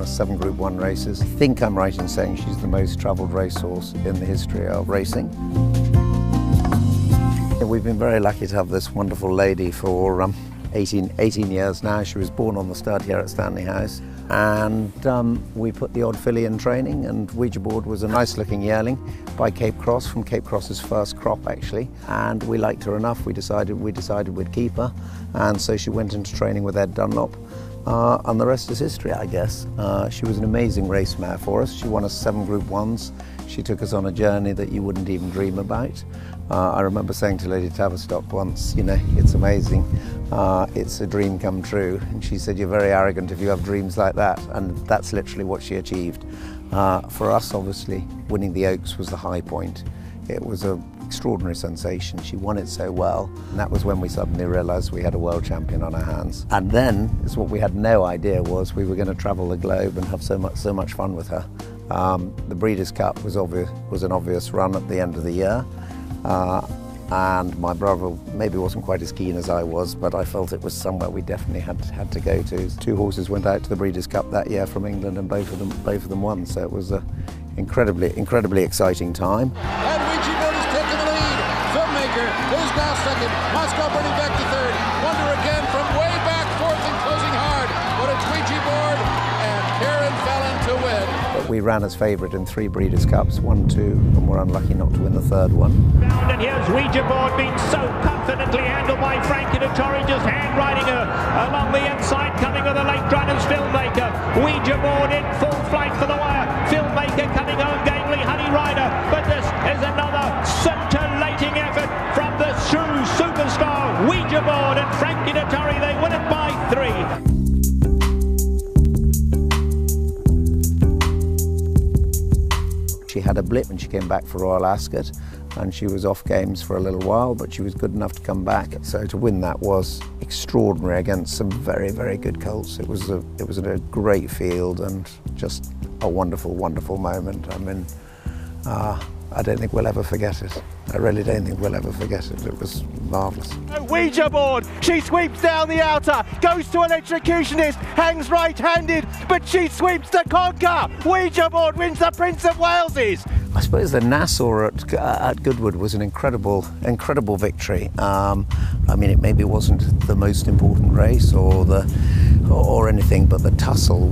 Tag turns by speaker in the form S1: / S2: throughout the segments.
S1: us 7 Group 1 races. I think I'm right in saying she's the most travelled racehorse in the history of racing. We've been very lucky to have this wonderful lady for 18 years now. She was born on the stud here at Stanley House, and we put the odd filly in training, and Ouija Board was a nice looking yearling by Cape Cross, from Cape Cross's first crop actually, and we liked her enough. We decided we'd keep her, and so she went into training with Ed Dunlop, and the rest is history, I guess. She was an amazing race mare for us. She won us 7 Group 1s. She took us on a journey that you wouldn't even dream about. I remember saying to Lady Tavistock once, you know, it's amazing, it's a dream come true. And she said, you're very arrogant if you have dreams like that. And that's literally what she achieved. For us, obviously, winning the Oaks was the high point. It was an extraordinary sensation. She won it so well. And that was when we suddenly realised we had a world champion on our hands. And then, is what we had no idea was we were going to travel the globe and have so much fun with her. The Breeders' Cup was an obvious run at the end of the year. And my brother maybe wasn't quite as keen as I was, but I felt it was somewhere we definitely had to go to. 2 horses went out to the Breeders' Cup that year from England, and both of them won. So it was an incredibly exciting time.
S2: And Ouija Board has taken the lead. Filmmaker is now second. Moscow Burning back to third. Wonder again from way back fourth and closing hard. But it's Ouija Board and Karen Fallon to win.
S1: But we ran as favourite in 3 Breeders' Cups, 1, 2, and we're unlucky not to win the 3rd one.
S3: And here's Ouija Board being so confidently handled by Frankie Dettori, just hand riding her along the inside, coming with the late runners. Filmmaker, Ouija Board in full flight for the wire. Filmmaker coming home gamely, Honey Rider, but this is another scintillating effort from the true superstar Ouija Board and Frankie Dettori. They win it by 3.
S1: She had a blip and she came back for Royal Ascot, and she was off games for a little while, but she was good enough to come back. So to win that was extraordinary against some very good colts. It was a great field and just a wonderful moment. I mean, I don't think we'll ever forget it. I really don't think we'll ever forget it. It was marvellous.
S4: Ouija Board, she sweeps down the outer, goes to Electrocutionist, hangs right-handed, but she sweeps the conquer. Ouija Board wins the Prince of Waleses.
S1: I suppose the Nassau at Goodwood was an incredible victory. I mean, it maybe wasn't the most important race or anything, but the tussle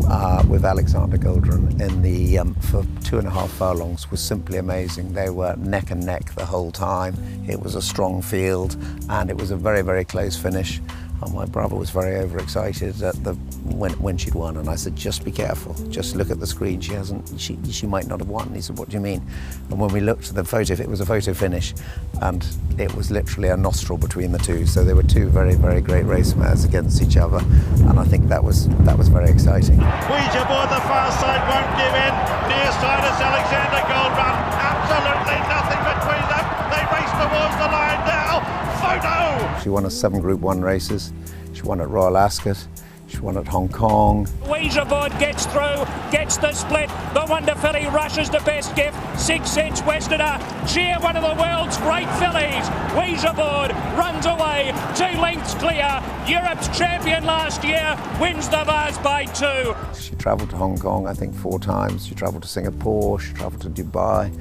S1: with Alexander Goldrun in the for 2.5 furlongs was simply amazing. They were neck and neck the whole time. It was a strong field, and it was a very close finish. And my brother was very overexcited at when she'd won, and I said, just be careful, just look at the screen, she might not have won. He said, what do you mean? And when we looked at the photo, it was a photo finish, and it was literally a nostril between the two. So there were 2 very great race mares against each other, and I think that was very exciting.
S5: Ouija Board, the far side won't give in. Near side is Alexander Goldrun. Absolutely nothing between them. They race towards the line now. Photo!
S1: She won us 7 Group 1 races. She won at Royal Ascot. She won at Hong Kong.
S6: Ouija Board gets through, gets the split. The Wonder Filly rushes the best gift. 6-inch Westerner. Cheer, one of the world's great fillies. Ouija Board runs away. 2 lengths clear. Europe's champion last year wins the Vase by 2.
S1: She travelled to Hong Kong, I think, 4 times. She travelled to Singapore. She travelled to Dubai.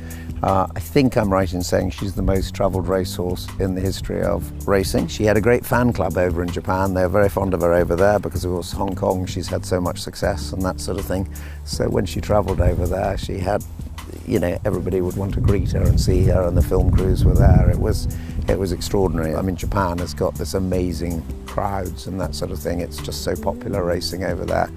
S1: I think I'm right in saying she's the most travelled racehorse in the history of racing. She had a great fan club over in Japan. They're very fond of her over there because, of course, Hong Kong, she's had so much success and that sort of thing. So when she travelled over there, she had, you know, everybody would want to greet her and see her, and the film crews were there. It was extraordinary. I mean, Japan has got this amazing crowds and that sort of thing. It's just so popular racing over there.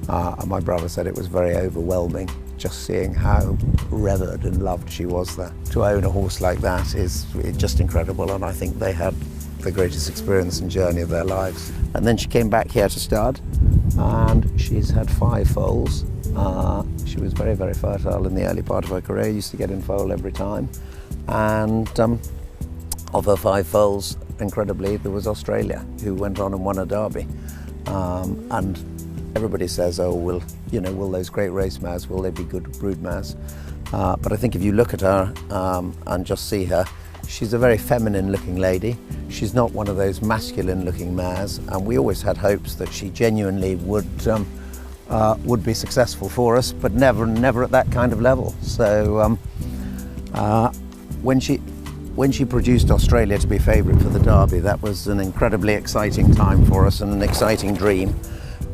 S1: And my brother said it was very overwhelming just seeing how revered and loved she was there. To own a horse like that is just incredible, and I think they had the greatest experience and journey of their lives. And then she came back here to stud, and she's had 5 foals. She was very fertile in the early part of her career, used to get in foal every time. And of her 5 foals, incredibly, there was Australia, who went on and won a Derby. And everybody says, oh, will those great race mares, will they be good brood mares? But I think if you look at her and just see her, she's a very feminine looking lady. She's not one of those masculine looking mares, and we always had hopes that she genuinely would would be successful for us, but never at that kind of level. So when she produced Australia to be favourite for the Derby, that was an incredibly exciting time for us and an exciting dream.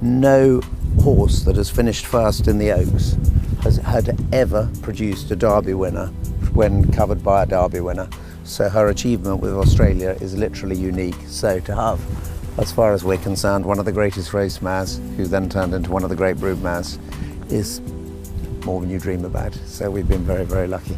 S1: No horse that has finished first in the Oaks had ever produced a Derby winner when covered by a Derby winner. So her achievement with Australia is literally unique. So to have, as far as we're concerned, one of the greatest race mares, who then turned into one of the great brood mares, is more than you dream about. So we've been very, very lucky.